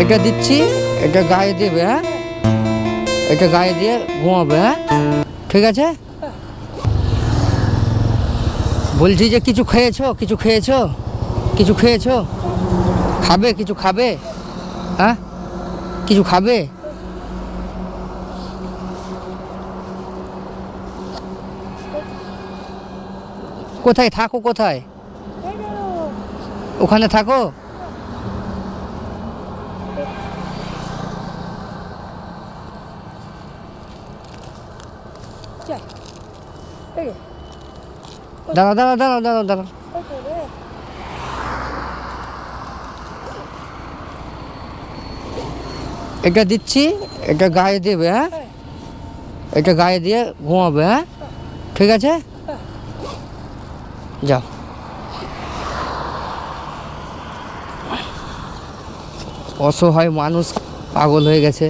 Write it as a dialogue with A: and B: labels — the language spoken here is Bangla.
A: এটা দিচ্ছি, এটা গায়ে দেবে। হ্যাঁ, এটা গায়ে দিয়ে ঘুমাবে। হ্যাঁ, ঠিক আছে। বলছি যে কিছু খেয়েছো, কিছু খেয়েছো, কিছু খেয়েছো? খাবে, কিছু খাবে? হ্যাঁ, কিছু খাবে? কোথায় থাকো, কোথায়? ওখানে থাকো। দাঁড়াও দাঁড়াও দাঁড়াও দাঁড়াও দাঁড়াও। এটা দিচ্ছি, এটা গায়ে দেবে। হ্যাঁ, এটা গায়ে দিয়ে ঘুমাবে। হ্যাঁ, ঠিক আছে। যাও। অসহায় মানুষ পাগল হয়ে গেছে।